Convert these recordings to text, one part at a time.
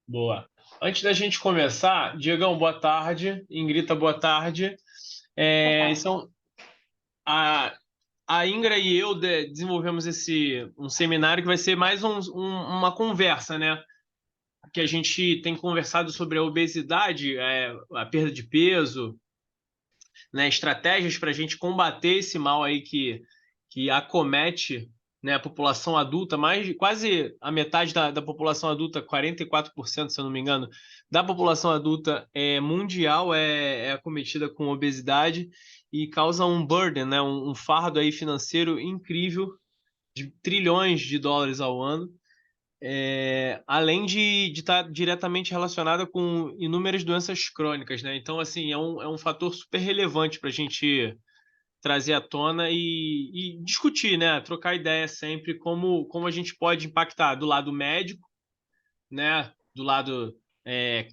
Boa. Antes da gente começar, Diegão, boa tarde. Ingrita, boa tarde. Boa tarde. Então, a, a Ingra e eu desenvolvemos um seminário que vai ser mais uma conversa, né? Que a gente tem conversado sobre a obesidade, a perda de peso, né? Estratégias para a gente combater esse mal aí que acomete, né, a população adulta, mais quase a metade da população adulta, 44%, se eu não me engano, da população adulta mundial é acometida com obesidade e causa um burden, né, um fardo aí financeiro incrível de trilhões de dólares ao ano, além de estar diretamente relacionada com inúmeras doenças crônicas, né? Então, assim, é um fator super relevante para a gente trazer à tona e discutir, né? Trocar ideia sempre como a gente pode impactar do lado médico, né? Do lado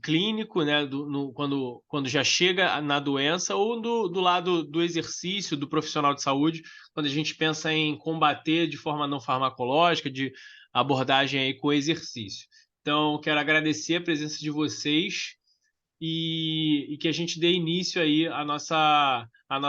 clínico, né? Quando já chega na doença, ou do lado do exercício, do profissional de saúde, quando a gente pensa em combater de forma não farmacológica, de abordagem aí com exercício. Então, quero agradecer a presença de vocês e que a gente dê início aí à nossa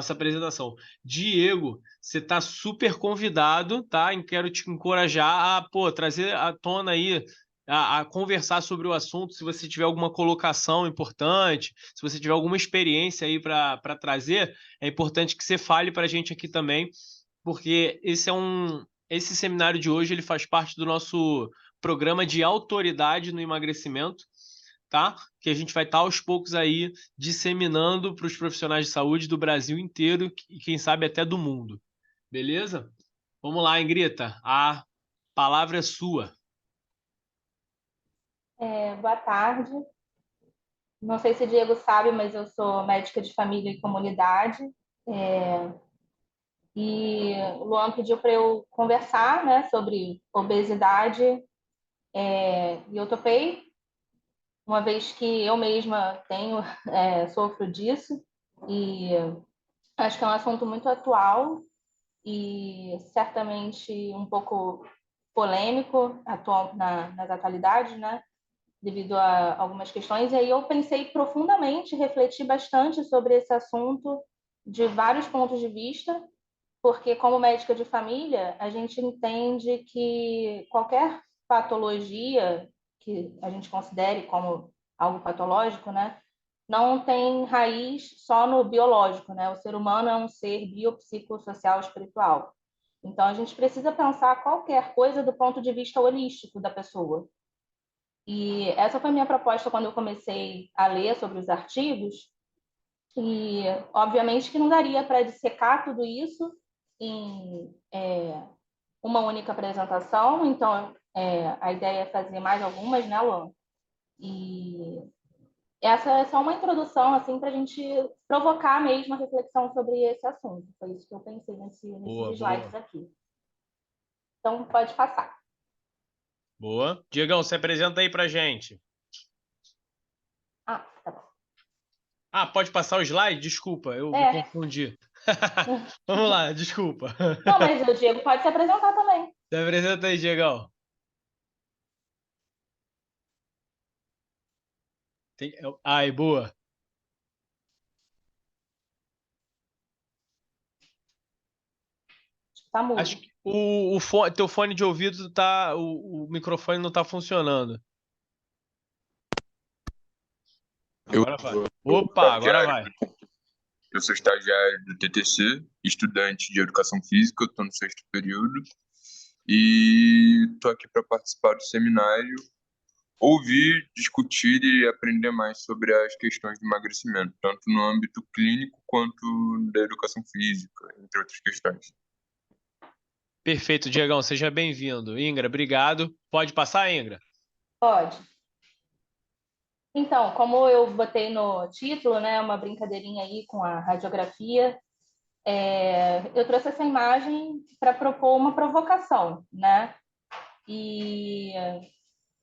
apresentação. Diego, você está super convidado, tá? E quero te encorajar a, pô, trazer à tona aí, a conversar sobre o assunto. Se você tiver alguma colocação importante, se você tiver alguma experiência aí para trazer, é importante que você fale para a gente aqui também, porque esse seminário de hoje ele faz parte do nosso programa de autoridade no emagrecimento, tá? Que a gente vai estar aos poucos aí disseminando para os profissionais de saúde do Brasil inteiro e quem sabe até do mundo. Beleza? Vamos lá, Ingrita. A palavra é sua. Boa tarde. Não sei se o Diego sabe, mas eu sou médica de família e comunidade. E o Luan pediu para eu conversar, né, sobre obesidade, e eu topei, uma vez que eu mesma sofro disso, e acho que é um assunto muito atual e certamente um pouco polêmico nas atualidades, né? Devido a algumas questões. E aí eu pensei profundamente, refleti bastante sobre esse assunto de vários pontos de vista, porque como médica de família, a gente entende que qualquer patologia que a gente considere como algo patológico, né, não tem raiz só no biológico, né? O ser humano é um ser biopsicossocial espiritual. Então a gente precisa pensar qualquer coisa do ponto de vista holístico da pessoa. E essa foi a minha proposta quando eu comecei a ler sobre os artigos. E, obviamente, que não daria para dissecar tudo isso em uma única apresentação. Então, a ideia é fazer mais algumas, né, Luan? E essa é só uma introdução, assim, para a gente provocar mesmo a reflexão sobre esse assunto. Foi isso que eu pensei nesses Boa, slides boa, aqui. Então, pode passar. boa. Diegão, se apresenta aí pra gente. Ah, tá bom. Ah, pode passar o slide? Desculpa, eu me É. confundi. Vamos lá, desculpa. Não, mas o Diego pode se apresentar também. Se apresenta aí, Diegão. Ai, boa. Tá Acho mudo. que teu fone de ouvido tá. O microfone não tá funcionando. Eu, Agora vai. sou Opa, agora estagiário, vai. eu sou estagiário do TTC, estudante de educação física, estou no sexto período e estou aqui para participar do seminário, ouvir, discutir e aprender mais sobre as questões de emagrecimento, tanto no âmbito clínico quanto da educação física, entre outras questões. Perfeito, Diegão, seja bem-vindo. Ingra, obrigado. Pode passar, Ingra? Pode. Então, como eu botei no título, né, uma brincadeirinha aí com a radiografia, eu trouxe essa imagem para propor uma provocação, né? E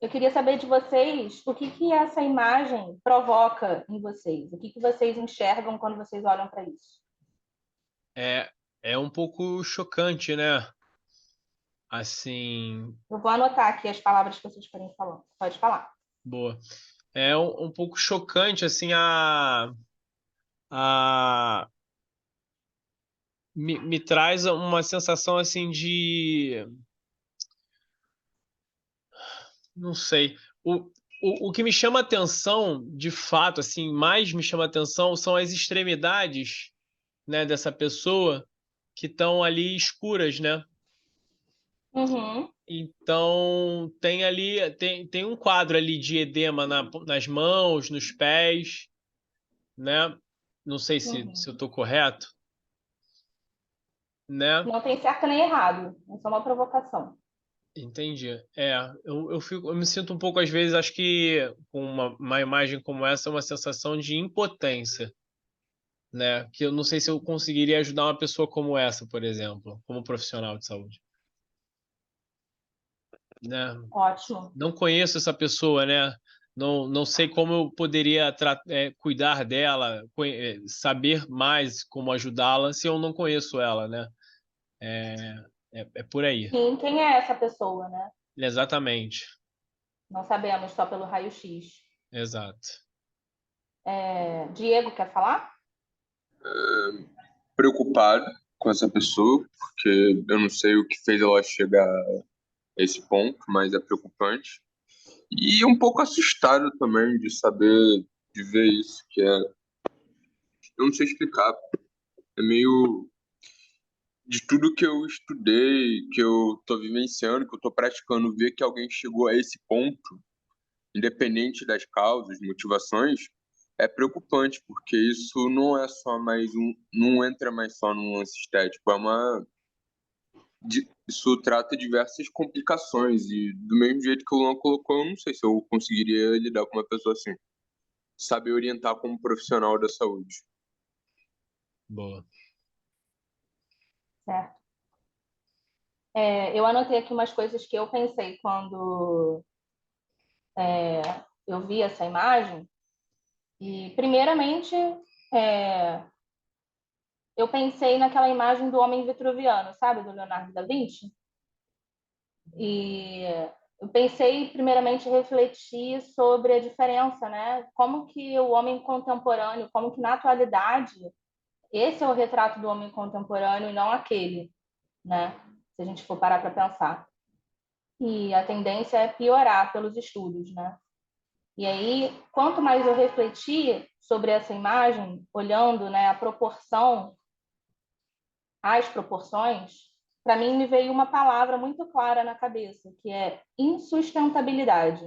eu queria saber de vocês o que que essa imagem provoca em vocês, o que que vocês enxergam quando vocês olham para isso. É, é um pouco chocante, né? Assim, Eu vou anotar aqui as palavras que vocês forem falando. Pode falar. Boa. É um pouco chocante, assim, a me traz uma sensação, assim, de... Não sei. O que me chama atenção, de fato, assim, mais me chama atenção são as extremidades, né, dessa pessoa que estão ali escuras, né? Uhum, Então, tem um quadro ali de edema nas mãos, nos pés, né? Não sei se eu uhum. estou correto, né? Não tem certo nem errado, é só uma provocação. Entendi. Eu me sinto um pouco, às vezes, acho que com uma imagem como essa, uma sensação de impotência, né? Que eu não sei se eu conseguiria ajudar uma pessoa como essa, por exemplo, como profissional de saúde, né? Ótimo. Não conheço essa pessoa, né? Não sei como eu poderia cuidar dela, saber mais como ajudá-la se eu não conheço ela, né? É por aí. Sim, quem é essa pessoa, né? Exatamente. Não sabemos só pelo raio-x. Exato. Diego, quer falar? Preocupado com essa pessoa, porque eu não sei o que fez ela chegar a esse ponto, mas é preocupante. E um pouco assustado também de saber, de ver isso, que é, eu não sei explicar, é meio de tudo que eu estudei, que eu tô vivenciando, que eu tô praticando, ver que alguém chegou a esse ponto, independente das causas, motivações, é preocupante, porque isso não é só mais não entra mais só num lance estético, isso trata diversas complicações, e do mesmo jeito que o Luan colocou, eu não sei se eu conseguiria lidar com uma pessoa assim. Saber orientar como profissional da saúde. Boa. Certo. Eu anotei aqui umas coisas que eu pensei quando eu vi essa imagem. E, primeiramente, é, eu pensei naquela imagem do homem vitruviano, sabe, do Leonardo da Vinci. E eu pensei, primeiramente, em refletir sobre a diferença, né? Como que o homem contemporâneo, como que na atualidade, esse é o retrato do homem contemporâneo e não aquele, né? Se a gente for parar para pensar. E a tendência é piorar pelos estudos, né? E aí, quanto mais eu refleti sobre essa imagem, olhando, né, a proporção, as proporções, para mim me veio uma palavra muito clara na cabeça, que é insustentabilidade,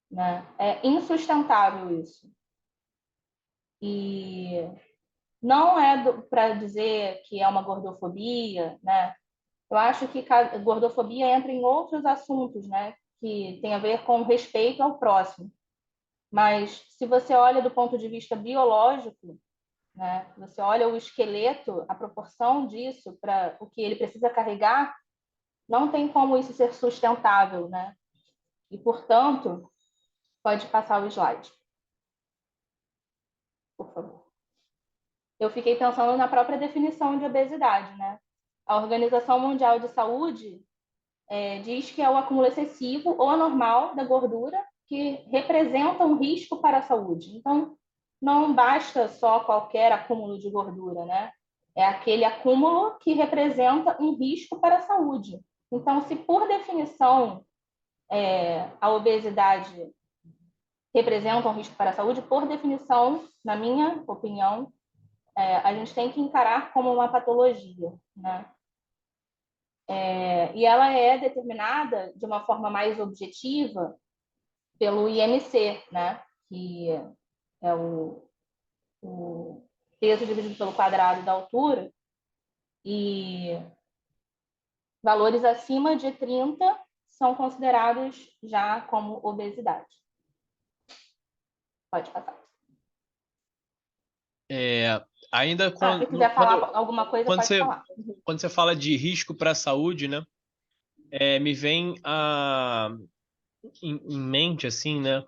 né? É insustentável isso. E não é para dizer que é uma gordofobia, né? Eu acho que a gordofobia entra em outros assuntos, né? Que tem a ver com respeito ao próximo. Mas se você olha do ponto de vista biológico, né? Você olha o esqueleto, a proporção disso para o que ele precisa carregar, não tem como isso ser sustentável, né? E, portanto, pode passar o slide, por favor. Eu fiquei pensando na própria definição de obesidade, né? A Organização Mundial de Saúde diz que é o acúmulo excessivo ou anormal da gordura que representa um risco para a saúde. Então, não basta só qualquer acúmulo de gordura, né? É aquele acúmulo que representa um risco para a saúde. Então, se por definição a obesidade representa um risco para a saúde, por definição, na minha opinião, a gente tem que encarar como uma patologia, né? E ela é determinada de uma forma mais objetiva pelo IMC, né? Que é o peso dividido pelo quadrado da altura, e valores acima de 30 são considerados já como obesidade. Pode passar. Ainda Se quiser falar alguma coisa, quando pode você, falar. quando você fala de risco para a saúde, né? Me vem em mente, assim, né?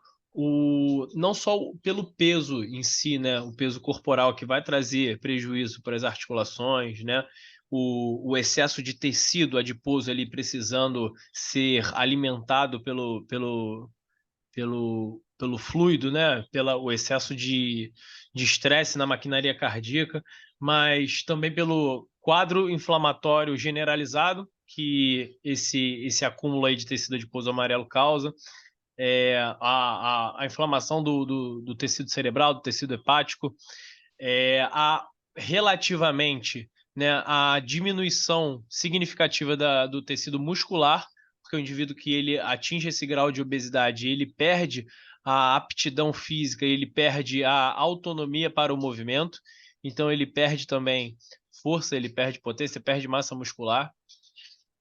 Não só pelo peso em si, né? O peso corporal que vai trazer prejuízo para as articulações, né? O excesso de tecido adiposo ali precisando ser alimentado pelo fluido, né? O excesso de estresse na maquinaria cardíaca, mas também pelo quadro inflamatório generalizado que esse acúmulo aí de tecido adiposo amarelo causa, a inflamação do tecido cerebral, do tecido hepático, relativamente, né, a diminuição significativa do tecido muscular, porque o indivíduo que ele atinge esse grau de obesidade, ele perde a aptidão física, ele perde a autonomia para o movimento, então ele perde também força, ele perde potência, perde massa muscular.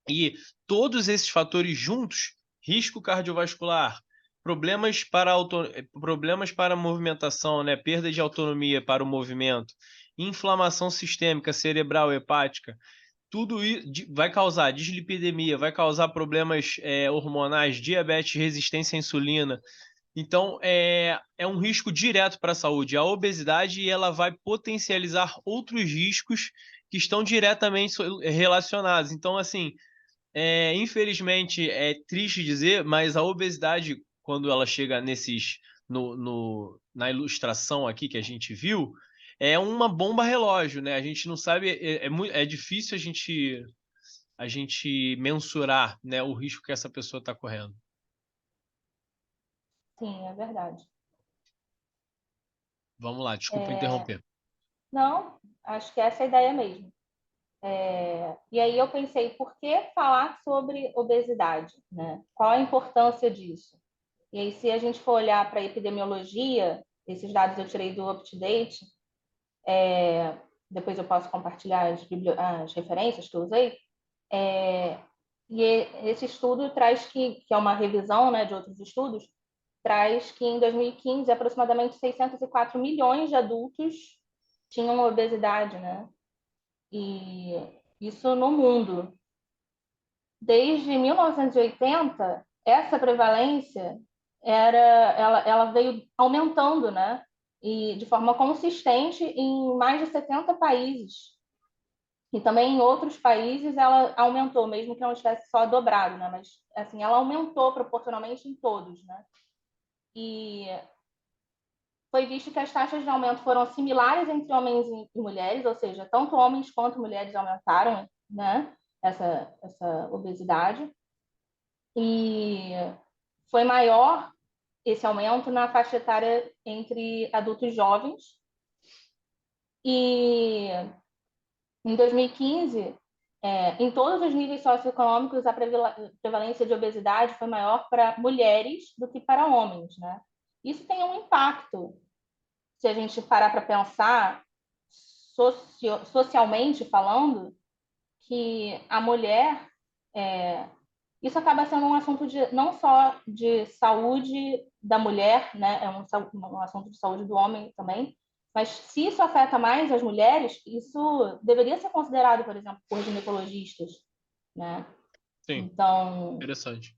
E todos esses fatores juntos, risco cardiovascular, problemas para a movimentação, né, perda de autonomia para o movimento, inflamação sistêmica, cerebral, hepática, tudo isso vai causar dislipidemia, vai causar problemas hormonais, diabetes, resistência à insulina. Então, é um risco direto para a saúde. A obesidade ela vai potencializar outros riscos que estão diretamente relacionados. Então, assim, infelizmente, é triste dizer, mas a obesidade, quando ela chega na ilustração aqui que a gente viu, é uma bomba relógio, né? A gente não sabe, é difícil a gente mensurar, né, o risco que essa pessoa está correndo. Sim, é verdade. Vamos lá, desculpa interromper. Não, acho que essa é a ideia mesmo. E aí eu pensei, por que falar sobre obesidade, né? Qual a importância disso? E aí, se a gente for olhar para a epidemiologia, esses dados eu tirei do UpToDate, depois eu posso compartilhar as referências que eu usei, e esse estudo traz que é uma revisão, né, de outros estudos, traz que em 2015 aproximadamente 604 milhões de adultos tinham obesidade, né? E isso no mundo. Desde 1980, essa prevalência ela veio aumentando, né? E de forma consistente em mais de 70 países. E também em outros países ela aumentou, mesmo que não estivesse só dobrado, né? Mas assim, ela aumentou proporcionalmente em todos, né? E foi visto que as taxas de aumento foram similares entre homens e mulheres, ou seja, tanto homens quanto mulheres aumentaram, né, essa obesidade. E foi maior esse aumento na faixa etária entre adultos jovens. E em 2015, em todos os níveis socioeconômicos, a prevalência de obesidade foi maior para mulheres do que para homens, né? Isso tem um impacto se a gente parar para pensar, socialmente falando, que a mulher, isso acaba sendo um assunto não só de saúde da mulher, né? É um assunto de saúde do homem também, mas se isso afeta mais as mulheres, isso deveria ser considerado, por exemplo, por ginecologistas, né? Sim, então, interessante.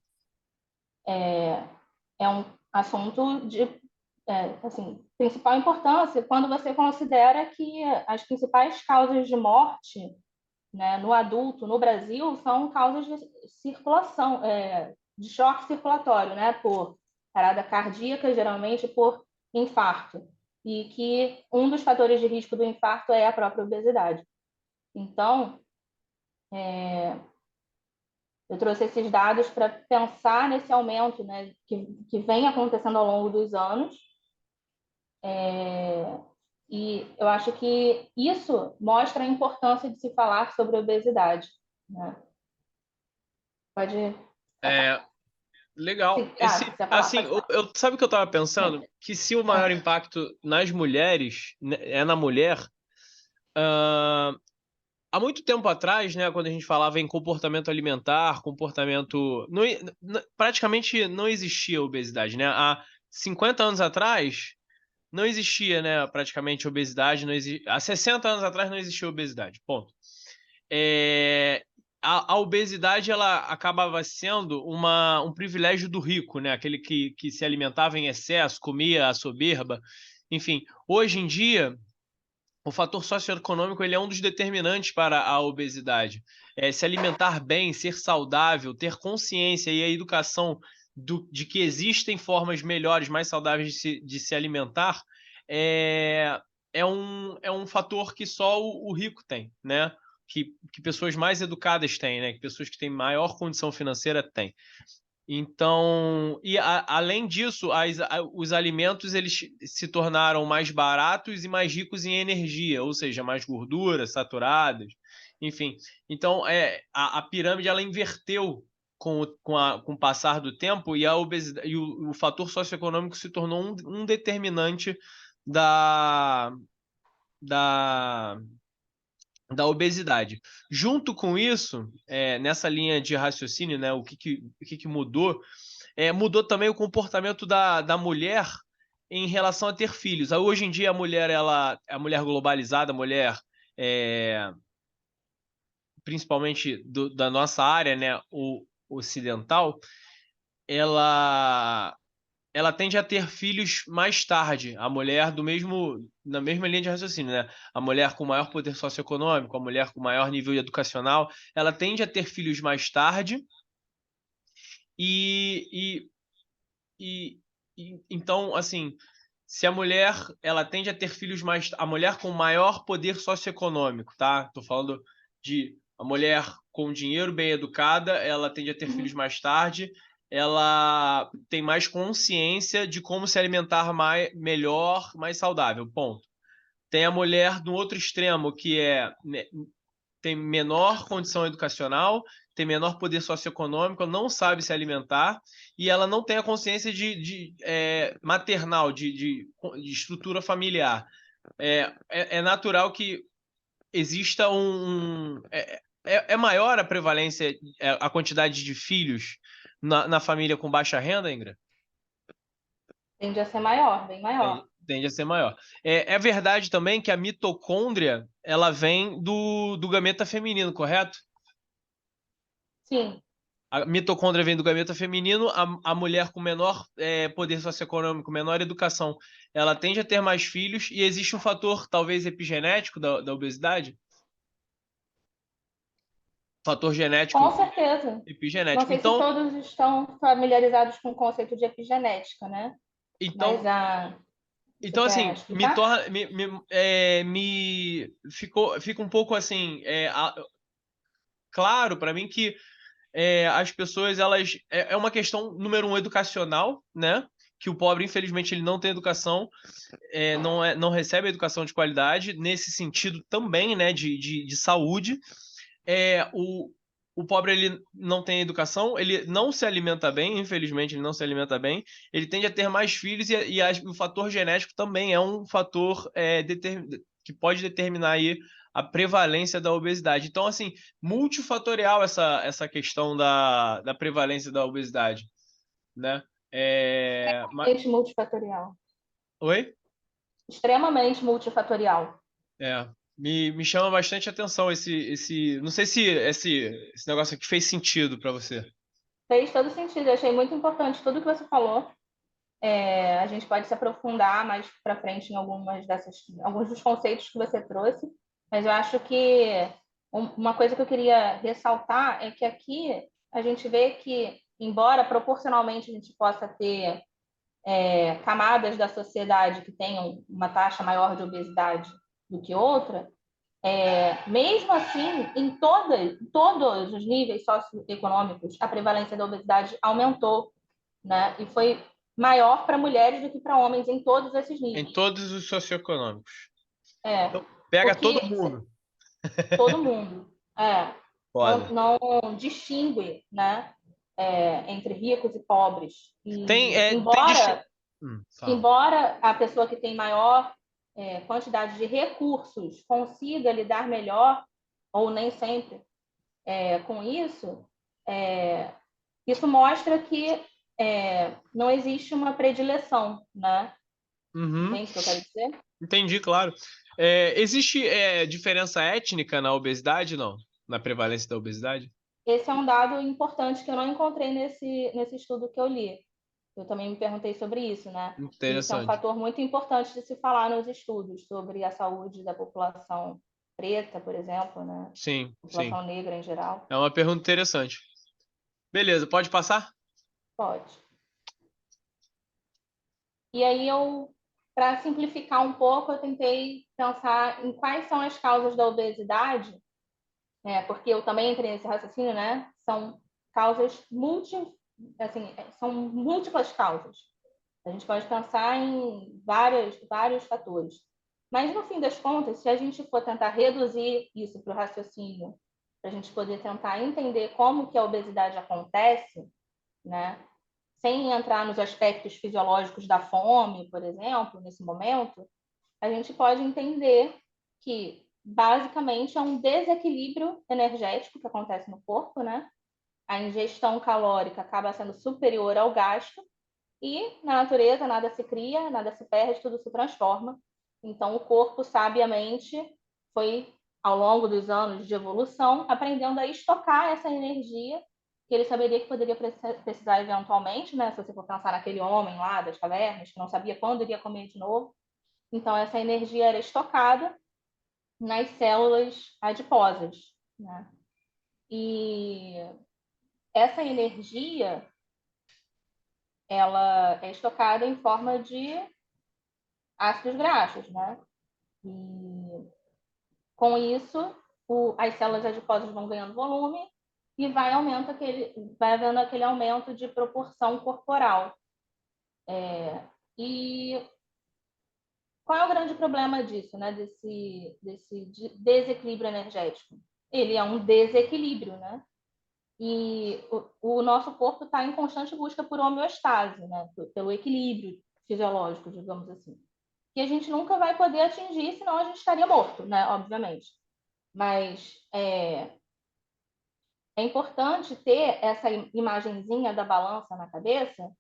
É um assunto de assim, principal importância quando você considera que as principais causas de morte, né, no adulto no Brasil são causas de circulação, de choque circulatório, né, por parada cardíaca, geralmente por infarto, e que um dos fatores de risco do infarto é a própria obesidade. Então, eu trouxe esses dados para pensar nesse aumento, né, que vem acontecendo ao longo dos anos. E eu acho que isso mostra a importância de se falar sobre obesidade, né? Pode. Legal. Falar, Assim, pode falar. sabe o que eu estava pensando? Que se o maior impacto nas mulheres é na mulher, há muito tempo atrás, né, quando a gente falava em comportamento alimentar, praticamente não existia obesidade, né? Há 50 anos atrás não existia, né, praticamente obesidade, há 60 anos atrás não existia obesidade, ponto. A obesidade ela acabava sendo um privilégio do rico, né? Aquele que se alimentava em excesso, comia a soberba. Enfim, hoje em dia, o fator socioeconômico ele é um dos determinantes para a obesidade. Se alimentar bem, ser saudável, ter consciência e a educação de que existem formas melhores, mais saudáveis de se alimentar, é um fator que só o rico tem, né? Que pessoas mais educadas têm, né? Que pessoas que têm maior condição financeira têm. Então, além disso, os alimentos eles se tornaram mais baratos e mais ricos em energia, ou seja, mais gorduras saturadas, enfim. Então, a pirâmide ela inverteu com o passar do tempo e a obesidade, e o fator socioeconômico se tornou um determinante da, da, da obesidade. Junto com isso, nessa linha de raciocínio, né, o que mudou? Mudou também o comportamento da mulher em relação a ter filhos. Hoje em dia, a mulher globalizada, a mulher, principalmente da nossa área, né, o ocidental, ela tende a ter filhos mais tarde. A mulher na mesma linha de raciocínio, né? A mulher com maior poder socioeconômico, a mulher com maior nível educacional, ela tende a ter filhos mais tarde e então, assim, se a mulher ela tende a ter filhos a mulher com maior poder socioeconômico, tá? Tô falando de a mulher com dinheiro, bem educada, ela tende a ter filhos mais tarde, ela tem mais consciência de como se alimentar melhor, mais saudável, ponto. Tem a mulher no outro extremo, que tem menor condição educacional, tem menor poder socioeconômico, não sabe se alimentar e ela não tem a consciência maternal, de estrutura familiar. É natural que exista é maior a prevalência, a quantidade de filhos na família com baixa renda, Ingra? Tende a ser maior, bem maior. Tende a ser maior. É verdade também que a mitocôndria ela vem do gameta feminino, correto? Sim. A mitocôndria vem do gameta feminino, a mulher com menor poder socioeconômico, menor educação, ela tende a ter mais filhos e existe um fator, talvez, epigenético da obesidade? Fator genético Com certeza. Não epigenético. sei se todos estão familiarizados com o conceito de epigenética, né? Mas Então você quer assim, explicar? fica um pouco assim, claro para mim que as pessoas, elas é uma questão número um educacional, né? Que o pobre, infelizmente, ele não tem educação, não recebe educação de qualidade, nesse sentido também, né? De saúde. O pobre ele não tem educação, ele não se alimenta bem, infelizmente, ele não se alimenta bem, ele tende a ter mais filhos o fator genético também é um fator que pode determinar aí a prevalência da obesidade. Então, assim, multifatorial essa questão da prevalência da obesidade, né? Extremamente multifatorial. Oi? Extremamente multifatorial. Me chama bastante atenção não sei se esse negócio aqui fez sentido para você. Fez todo sentido. Eu achei muito importante tudo que você falou. A gente pode se aprofundar mais para frente em alguns dos conceitos que você trouxe, mas eu acho que uma coisa que eu queria ressaltar é que aqui a gente vê que, embora proporcionalmente a gente possa ter camadas da sociedade que tenham uma taxa maior de obesidade do que outra, mesmo assim, em todos os níveis socioeconômicos, a prevalência da obesidade aumentou, né? E foi maior para mulheres do que para homens em todos esses níveis. Em todos os socioeconômicos. É, Então, pega porque todo mundo. todo mundo Foda. não distingue, né, entre ricos e pobres. Tem, E, embora, fala. embora a pessoa que tem maior quantidade de recursos consiga lidar melhor, ou nem sempre, com isso, isso mostra que não existe uma predileção, né? Uhum. Entende o que eu quero dizer? Entendi, claro. Existe diferença étnica na obesidade, não? Na prevalência da obesidade? Esse é um dado importante que eu não encontrei nesse estudo que eu li. Eu também me perguntei sobre isso, né? Isso é um Interessante. fator muito importante de se falar nos estudos sobre a saúde da população preta, por exemplo, né? Sim, sim. População negra em geral. É uma pergunta interessante. Beleza, pode passar? Pode. E aí para simplificar um pouco, eu tentei pensar em quais são as causas da obesidade, porque eu também entrei nesse raciocínio, né? São causas são múltiplas causas. A gente pode pensar em vários fatores. Mas, no fim das contas, se a gente for tentar reduzir isso para o raciocínio, para a gente poder tentar entender como que a obesidade acontece, né? Sem entrar nos aspectos fisiológicos da fome, por exemplo, nesse momento, a gente pode entender que, basicamente, é um desequilíbrio energético que acontece no corpo, né? A ingestão calórica acaba sendo superior ao gasto, e na natureza nada se cria, nada se perde, tudo se transforma. Então o corpo sabiamente foi, ao longo dos anos de evolução, aprendendo a estocar essa energia que ele saberia que poderia precisar eventualmente, né? Se você for pensar naquele homem lá das cavernas, que não sabia quando iria comer de novo. Então essa energia era estocada nas células adiposas, né? E essa energia ela é estocada em forma de ácidos graxos, né? E com isso, as células adiposas vão ganhando volume e vai havendo aquele aumento de proporção corporal. E qual é o grande problema disso, né? Desse desequilíbrio energético? Ele é um desequilíbrio, né? E o nosso corpo está em constante busca por homeostase, né? Pelo equilíbrio fisiológico, digamos assim. Que a gente nunca vai poder atingir, senão a gente estaria morto, né? Obviamente. Mas é importante ter essa imagenzinha da balança na cabeça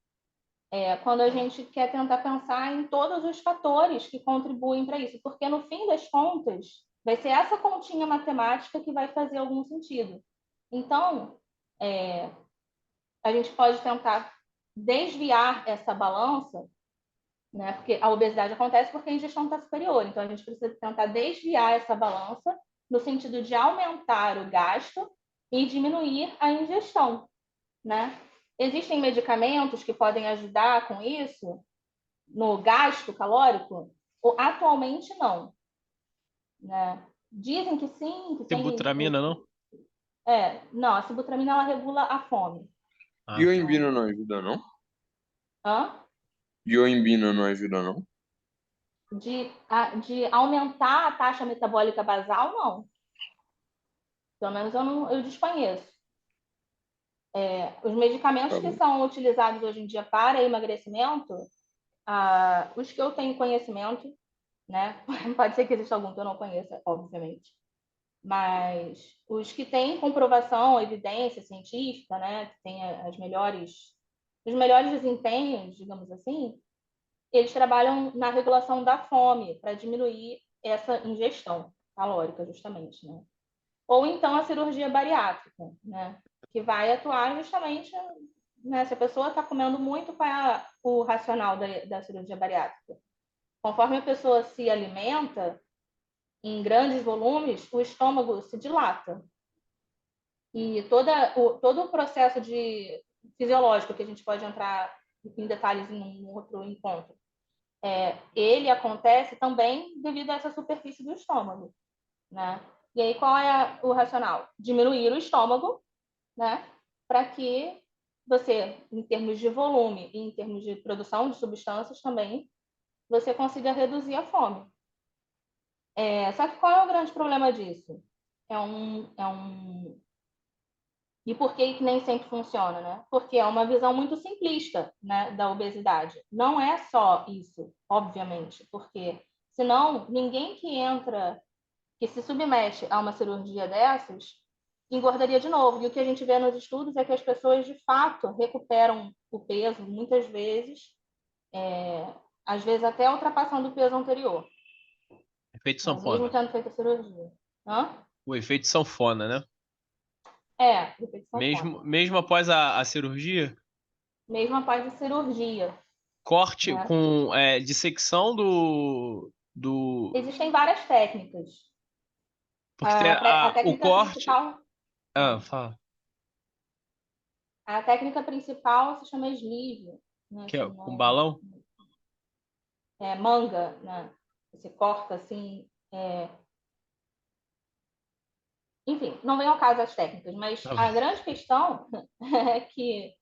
quando a gente quer tentar pensar em todos os fatores que contribuem para isso, porque no fim das contas vai ser essa continha matemática que vai fazer algum sentido. Então, a gente pode tentar desviar essa balança, né? Porque a obesidade acontece porque a ingestão está superior. Então, a gente precisa tentar desviar essa balança no sentido de aumentar o gasto e diminuir a ingestão, né? Existem medicamentos que podem ajudar com isso, no gasto calórico? Atualmente, não, né? Dizem que sim, que tem... Sibutramina, não? Não, a sibutramina, ela regula a fome. E o embino não ajuda, não? Hã? E o embino não ajuda, não? De aumentar a taxa metabólica basal, não. Pelo menos eu desconheço. Os medicamentos que são utilizados hoje em dia para emagrecimento, os que eu tenho conhecimento, né? Pode ser que exista algum que eu não conheça, obviamente. Mas os que têm comprovação, evidência científica, né? Que têm os melhores desempenhos, digamos assim, eles trabalham na regulação da fome para diminuir essa ingestão calórica, justamente, né? Ou então a cirurgia bariátrica, né? Que vai atuar justamente, né? Se a pessoa está comendo muito, qual é o racional da cirurgia bariátrica? Conforme a pessoa se alimenta em grandes volumes, o estômago se dilata. E todo o processo fisiológico, que a gente pode entrar em detalhes em um outro encontro, ele acontece também devido a essa superfície do estômago, né? E aí, qual é o racional? Diminuir o estômago, né? Para que você, em termos de volume e em termos de produção de substâncias também, você consiga reduzir a fome. Só que qual é o grande problema disso? E por que nem sempre funciona, né? Porque é uma visão muito simplista, né, da obesidade. Não é só isso, obviamente, porque senão ninguém que se submete a uma cirurgia dessas, engordaria de novo. E o que a gente vê nos estudos é que as pessoas, de fato, recuperam o peso, muitas vezes, às vezes até ultrapassando o peso anterior. Efeito Mesmo sanfona. tendo feito a cirurgia. Hã? O efeito sanfona, né? Efeito sanfona. Mesmo após a cirurgia, Mesmo após a cirurgia, corte né? com dissecção do. Existem várias técnicas. Porque tem A o técnica corte. principal, Fala. a técnica principal se chama sleeve, né? Que Se é eu com não, balão? manga, né? Você corta assim. Enfim, não vem ao caso as técnicas, mas Tá bom. a grande questão é que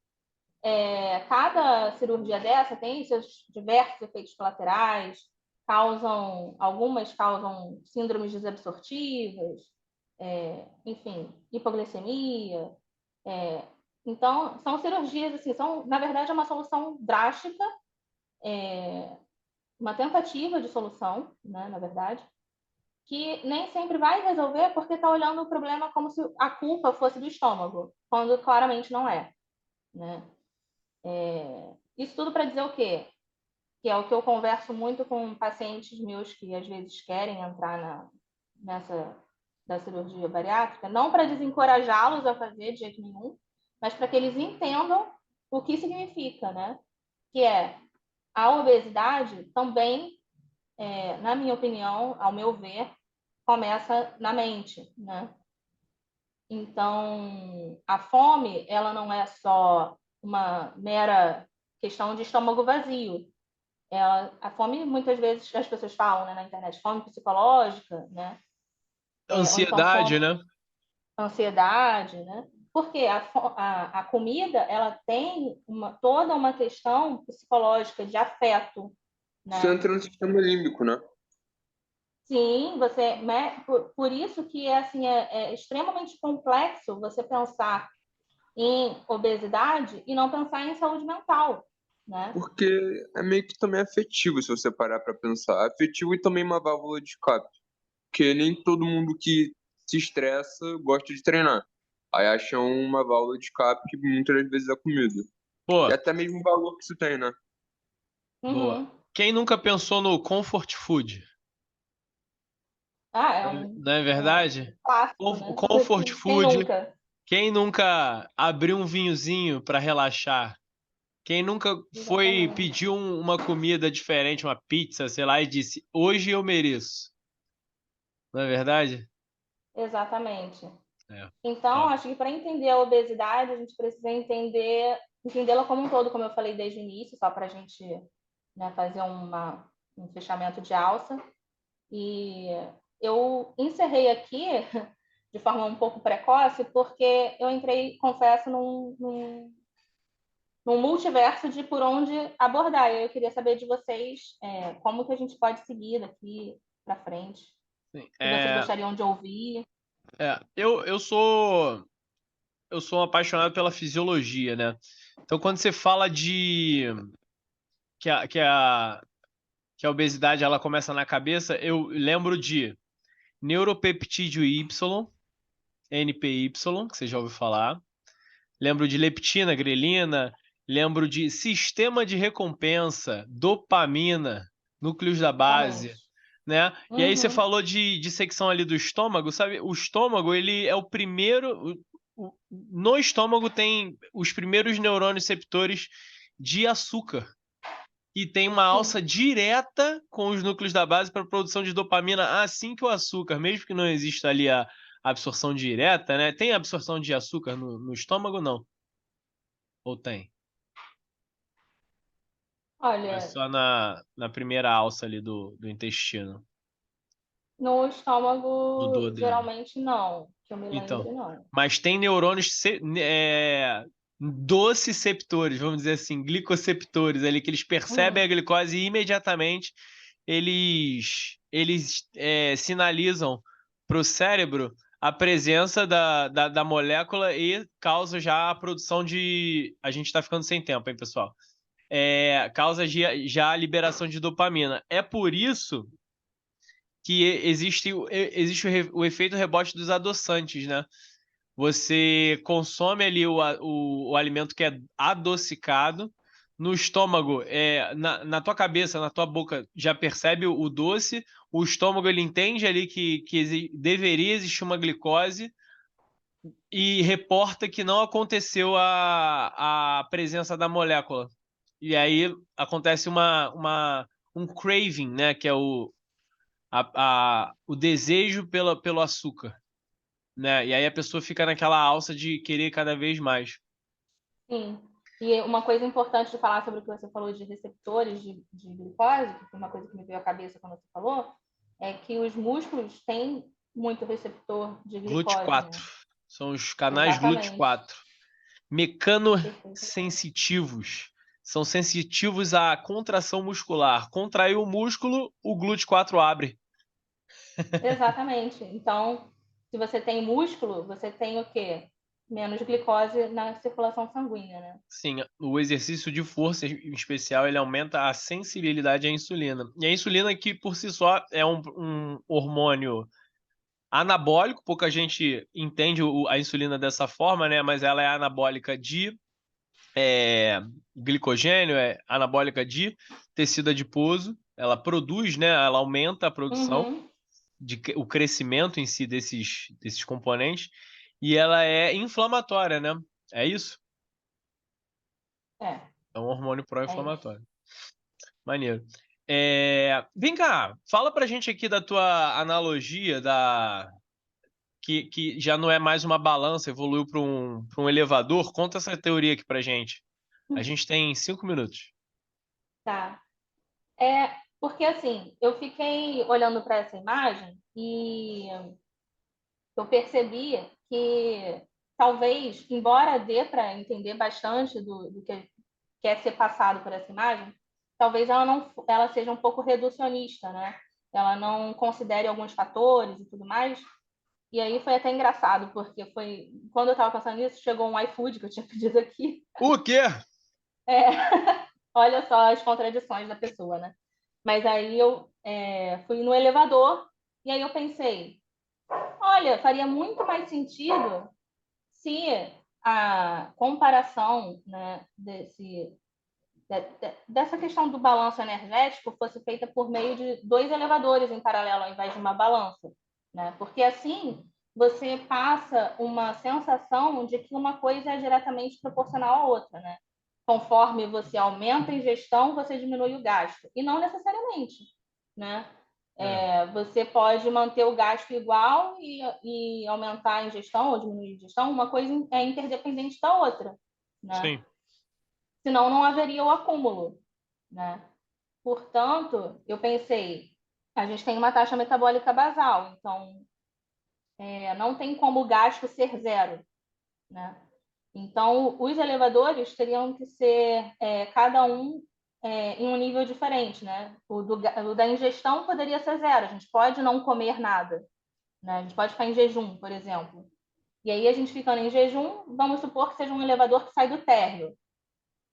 cada cirurgia dessa tem seus diversos efeitos colaterais, algumas causam síndromes desabsortivas, enfim, hipoglicemia. Então, são cirurgias, assim, na verdade, é uma solução drástica, uma tentativa de solução, né, na verdade, que nem sempre vai resolver porque está olhando o problema como se a culpa fosse do estômago, quando claramente não é, né? Isso tudo para dizer o quê? Que é o que eu converso muito com pacientes meus que às vezes querem entrar nessa da cirurgia bariátrica, não para desencorajá-los a fazer de jeito nenhum, mas para que eles entendam o que significa, né? Que a obesidade também, na minha opinião, ao meu ver, começa na mente, né? Então, a fome, ela não é só uma mera questão de estômago vazio. A fome, muitas vezes, as pessoas falam, né, na internet, fome psicológica, né? Ou então Ansiedade, né? ansiedade, né? Porque a comida, ela tem toda uma questão psicológica de afeto, Isso né? entra no sistema límbico, né? Sim, né? Por isso que assim, é extremamente complexo você pensar em obesidade e não pensar em saúde mental, né? Porque é meio que também afetivo, se você parar pra pensar. Afetivo e também uma válvula de escape. Porque nem todo mundo que se estressa gosta de treinar. Aí acham uma válvula de escape que muitas das vezes é a comida. E Pô, até mesmo o valor que isso tem, né? boa. Uhum. Quem nunca pensou no comfort food? Ah, Não é é um verdade? clássico, né? Comfort Quem food. nunca? Quem nunca abriu um vinhozinho para relaxar? Quem nunca foi Exatamente. pedir uma comida diferente, uma pizza, sei lá, e disse: hoje eu mereço. Não é verdade? Exatamente. É. Então, Ó, acho que para entender a obesidade, a gente precisa entendê-la como um todo, como eu falei desde o início, só para a gente, né, fazer um fechamento de alça. E eu encerrei aqui de forma um pouco precoce, porque eu entrei, confesso, num multiverso de por onde abordar. E eu queria saber de vocês como que a gente pode seguir daqui para frente, sim. o que vocês gostariam de ouvir. Eu sou um apaixonado pela fisiologia, né? Então, quando você fala de que a, que a, que a obesidade ela começa na cabeça, eu lembro de neuropeptídeo Y, NPY, que você já ouviu falar. Lembro de leptina, grelina. Lembro de sistema de recompensa, dopamina, núcleos da base, Exatamente. né? E aí você Uhum. falou de dissecção ali do estômago, sabe? O estômago, ele é o primeiro... No estômago tem os primeiros neurônios receptores de açúcar. E tem uma Sim. alça direta com os núcleos da base para a produção de dopamina assim que o açúcar, mesmo que não exista ali a absorção direta, né? Tem absorção de açúcar no estômago, não? Ou tem? Ou é Olha, só na primeira alça ali do intestino, no do estômago, duodeno? geralmente não, que eu me Então, lembre, não. mas tem neurônios dociceptores, vamos dizer assim, glicoceptores ali, que eles percebem a Hum, glicose e imediatamente eles sinalizam para o cérebro a presença da molécula e causa já a produção de... A gente está ficando sem tempo, hein, pessoal? Causa já a liberação de dopamina. É por isso que existe o efeito rebote dos adoçantes, né? Você consome ali o alimento que é adocicado, no estômago, na tua cabeça, na tua boca, já percebe o doce, o estômago ele entende ali que deveria existir uma glicose e reporta que não aconteceu a presença da molécula. E aí acontece um craving, né? Que é o desejo pelo açúcar, né? E aí a pessoa fica naquela alça de querer cada vez mais. sim. E uma coisa importante de falar sobre o que você falou de receptores de glicose, que foi uma coisa que me veio à cabeça quando você falou, é que os músculos têm muito receptor de glicose, GLUT4. né? São os canais Exatamente. GLUT4. Mecanosensitivos. São sensitivos à contração muscular. Contraiu o músculo, o GLUT4 abre. Exatamente. Então, se você tem músculo, você tem o quê? Menos glicose na circulação sanguínea, né? Sim, o exercício de força em especial, ele aumenta a sensibilidade à insulina. E a insulina que, por si só, é um hormônio anabólico, pouca gente entende a insulina dessa forma, né? Mas ela é anabólica de glicogênio, é anabólica de tecido adiposo, ela produz, né? Ela aumenta a produção, Uhum. o crescimento em si desses componentes, e ela é inflamatória, né? É isso? É, É um hormônio é isso. pró-inflamatório. Maneiro. Vem cá, fala pra gente aqui da tua analogia que já não é mais uma balança, evoluiu para um elevador. Conta essa teoria aqui pra gente. A gente tem 5 minutos. Tá. É, porque assim, eu fiquei olhando para essa imagem e eu percebi que talvez, embora dê para entender bastante do que quer ser passado por essa imagem, talvez ela seja um pouco reducionista, né? Ela não considere alguns fatores e tudo mais. E aí foi até engraçado, porque foi quando eu estava pensando nisso, chegou um iFood que eu tinha pedido aqui. O quê? É, olha só as contradições da pessoa, né? Mas aí eu fui no elevador e aí eu pensei, olha, faria muito mais sentido se a comparação, né, dessa questão do balanço energético fosse feita por meio de dois elevadores em paralelo ao invés de uma balança, né? Porque assim você passa uma sensação de que uma coisa é diretamente proporcional à outra, né? Conforme você aumenta a ingestão, você diminui o gasto. E não necessariamente, né? Você pode manter o gasto igual e aumentar a ingestão ou diminuir a ingestão. Uma coisa é interdependente da outra, né? Sim. Senão não haveria o acúmulo, né? Portanto, eu pensei, a gente tem uma taxa metabólica basal, então não tem como o gasto ser zero, né? Então, os elevadores teriam que ser cada um em um nível diferente, né? O da ingestão poderia ser zero, a gente pode não comer nada, né? A gente pode ficar em jejum, por exemplo. E aí, a gente ficando em jejum, vamos supor que seja um elevador que sai do térreo.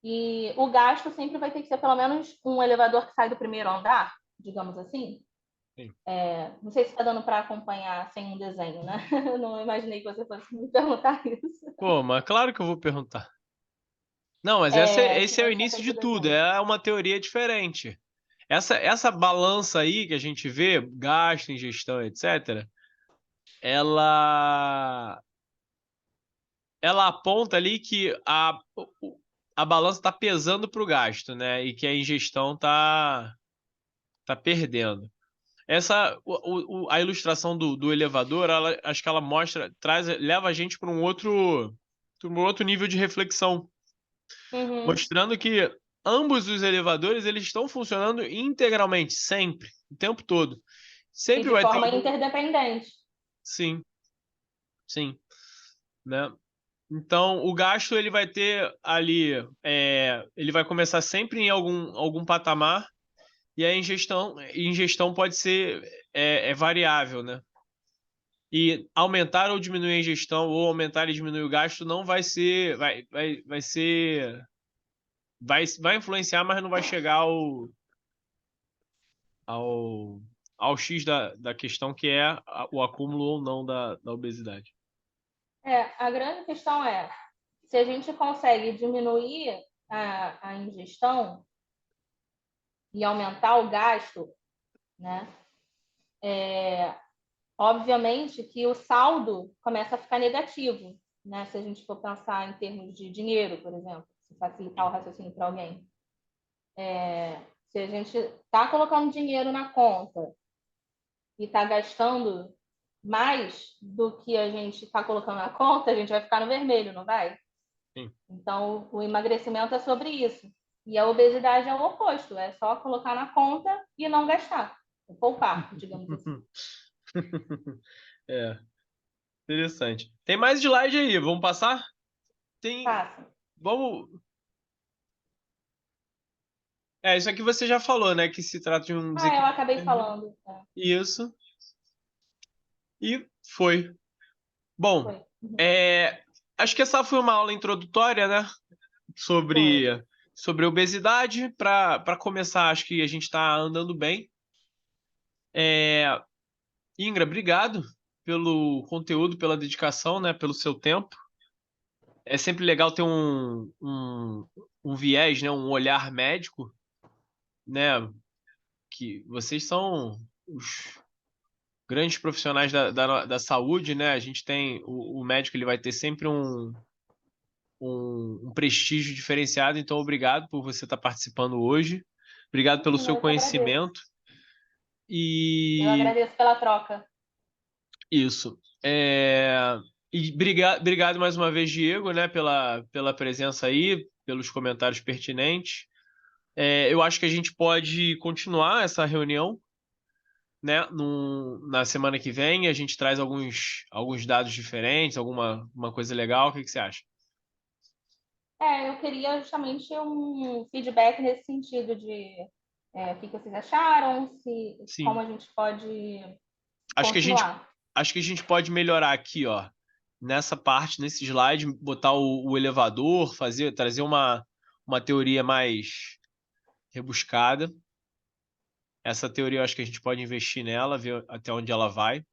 E o gasto sempre vai ter que ser pelo menos um elevador que sai do primeiro andar, digamos assim. Sim. Não sei se está dando para acompanhar sem um desenho, né? Eu não imaginei que você fosse me perguntar isso. Pô, mas claro que eu vou perguntar. Não, mas esse é Senão o eu tinha início feito de o tudo, desenho. é uma teoria diferente. Essa balança aí que a gente vê, gasto, ingestão, etc., ela, ela aponta ali que a balança está pesando para o gasto, né? E que a ingestão tá perdendo. A ilustração do elevador, acho que ela mostra, leva a gente para um outro nível de reflexão, Uhum. mostrando que ambos os elevadores eles estão funcionando integralmente, sempre, o tempo todo. E Sempre de vai ter forma algum. interdependente. Sim, sim, né? Então, o gasto ele vai ter ali, ele vai começar sempre em algum patamar e a ingestão pode ser variável, né? E aumentar ou diminuir a ingestão ou aumentar e diminuir o gasto não vai ser, vai ser, vai influenciar, mas não vai chegar ao, ao X da questão que é o acúmulo ou não da obesidade. A grande questão é, se a gente consegue diminuir a ingestão e aumentar o gasto, né? Obviamente que o saldo começa a ficar negativo, né? Se a gente for pensar em termos de dinheiro, por exemplo, se facilitar o raciocínio para alguém. Se a gente está colocando dinheiro na conta e está gastando mais do que a gente está colocando na conta, a gente vai ficar no vermelho, não vai? Sim. Então, o emagrecimento é sobre isso. E a obesidade é o oposto, é só colocar na conta e não gastar, poupar, digamos assim. É, interessante. Tem mais slide aí, vamos passar? Tem. Faça. Vamos. Isso aqui você já falou, né? Que se trata de um Eu desequilíbrio acabei hormonal. falando. Isso. E foi. Bom, Foi. acho que essa foi uma aula introdutória, né? Foi. Sobre obesidade. Para começar, acho que a gente está andando bem. Ingra, obrigado pelo conteúdo, pela dedicação, né? Pelo seu tempo. É sempre legal ter um viés, né? Um olhar médico, né? Que vocês são os grandes profissionais da saúde, né? A gente tem o médico, ele vai ter sempre um prestígio diferenciado, então obrigado por você estar participando hoje, obrigado pelo seu Eu que agradeço. conhecimento Eu e agradeço pela troca. isso. E obrigado mais uma vez, Diego, né? Pela presença aí, pelos comentários pertinentes. Eu acho que a gente pode continuar essa reunião, né? Na semana que vem a gente traz alguns dados diferentes, uma coisa legal. O que você acha? Eu queria justamente um feedback nesse sentido de o que vocês acharam, como Sim. a gente pode Acho que continuar. acho que a gente pode melhorar aqui, ó, nessa parte, nesse slide, botar o elevador, trazer uma teoria mais rebuscada. Essa teoria eu acho que a gente pode investir nela, ver até onde ela vai.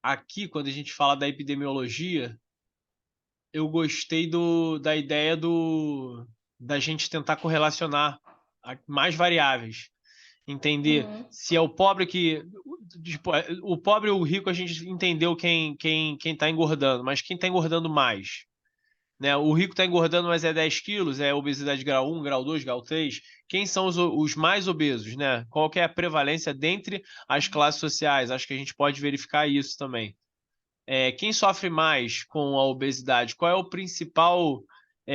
Aqui, quando a gente fala da epidemiologia, eu gostei da ideia da gente tentar correlacionar mais variáveis. Entender Uhum. se é o pobre que. Tipo, o pobre e o rico a gente entendeu quem está engordando, mas quem está engordando mais? Né? O rico está engordando, mas é 10 quilos, é obesidade grau 1, grau 2, grau 3. Quem são os mais obesos? Né? Qual que é a prevalência dentre as classes sociais? Acho que a gente pode verificar isso também. Quem sofre mais com a obesidade? Qual é o principal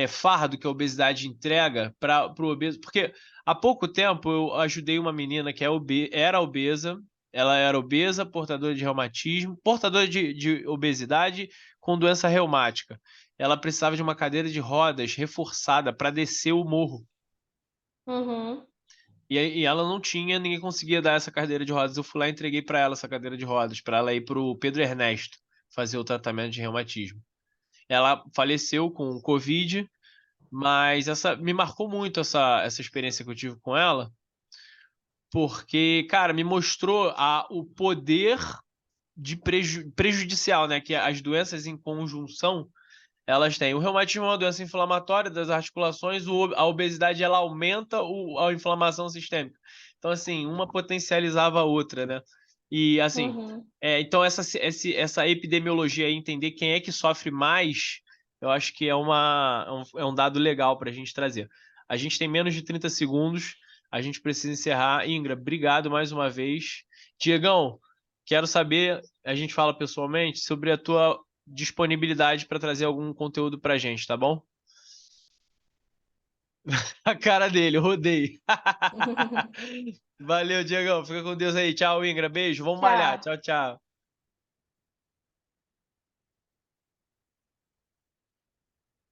fardo que a obesidade entrega para o obeso? Porque há pouco tempo eu ajudei uma menina que era obesa, ela era obesa, portadora de reumatismo, portadora de obesidade com doença reumática. Ela precisava de uma cadeira de rodas reforçada para descer o morro. Uhum. E ela não tinha, ninguém conseguia dar essa cadeira de rodas. Eu fui lá e entreguei para ela essa cadeira de rodas, para ela ir para o Pedro Ernesto fazer o tratamento de reumatismo. Ela faleceu com Covid, mas me marcou muito essa experiência que eu tive com ela, porque, cara, me mostrou o poder de prejudicial, né? Que as doenças em conjunção elas têm. O reumatismo é uma doença inflamatória das articulações, a obesidade ela aumenta a inflamação sistêmica. Então, assim, uma potencializava a outra, né? E, assim, Uhum. então essa epidemiologia aí, entender quem é que sofre mais, eu acho que é um dado legal para a gente trazer. A gente tem menos de 30 segundos, a gente precisa encerrar. Ingra, obrigado mais uma vez. Diegão, quero saber, a gente fala pessoalmente, sobre a tua disponibilidade para trazer algum conteúdo pra gente, tá bom? A cara dele, eu rodei. Valeu, Diegão. Fica com Deus aí. Tchau, Ingra. Beijo. Vamos malhar. Tchau. Tchau, tchau.